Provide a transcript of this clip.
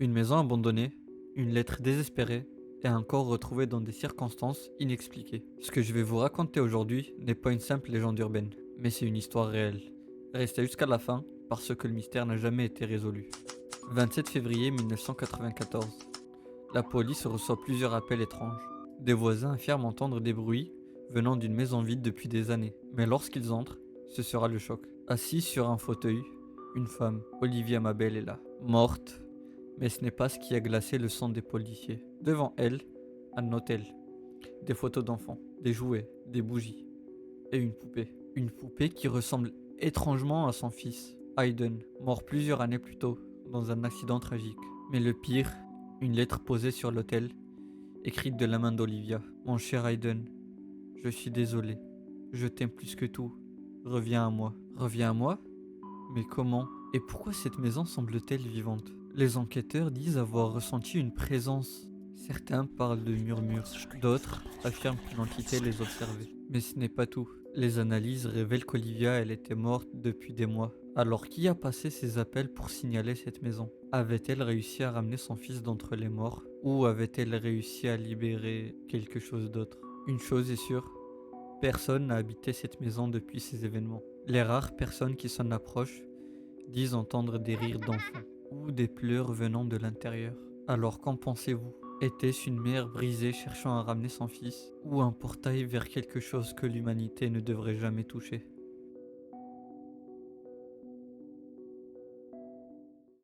Une maison abandonnée, une lettre désespérée et un corps retrouvé dans des circonstances inexpliquées. Ce que je vais vous raconter aujourd'hui n'est pas une simple légende urbaine, mais c'est une histoire réelle. Restez jusqu'à la fin parce que le mystère n'a jamais été résolu. 27 février 1994. La police reçoit plusieurs appels étranges. Des voisins affirment entendre des bruits venant d'une maison vide depuis des années. Mais lorsqu'ils entrent, ce sera le choc. Assise sur un fauteuil, une femme, Olivia Mabel, est là, morte. Mais ce n'est pas ce qui a glacé le sang des policiers. Devant elle, un hôtel, des photos d'enfants, des jouets, des bougies et une poupée. Une poupée qui ressemble étrangement à son fils, Hayden, mort plusieurs années plus tôt dans un accident tragique. Mais le pire, une lettre posée sur l'autel, écrite de la main d'Olivia. Mon cher Hayden, je suis désolé. Je t'aime plus que tout. Reviens à moi. Reviens à moi? Mais comment? Et pourquoi cette maison semble-t-elle vivante? Les enquêteurs disent avoir ressenti une présence. Certains parlent de murmures, d'autres affirment qu'une entité les observait. Mais ce n'est pas tout. Les analyses révèlent qu'Olivia, elle était morte depuis des mois. Alors qui a passé ces appels pour signaler cette maison? Avait-elle réussi à ramener son fils d'entre les morts? Ou avait-elle réussi à libérer quelque chose d'autre? Une chose est sûre, personne n'a habité cette maison depuis ces événements. Les rares personnes qui s'en approchent disent entendre des rires d'enfants ou des pleurs venant de l'intérieur. Alors qu'en pensez-vous? Était-ce une mère brisée cherchant à ramener son fils ou un portail vers quelque chose que l'humanité ne devrait jamais toucher?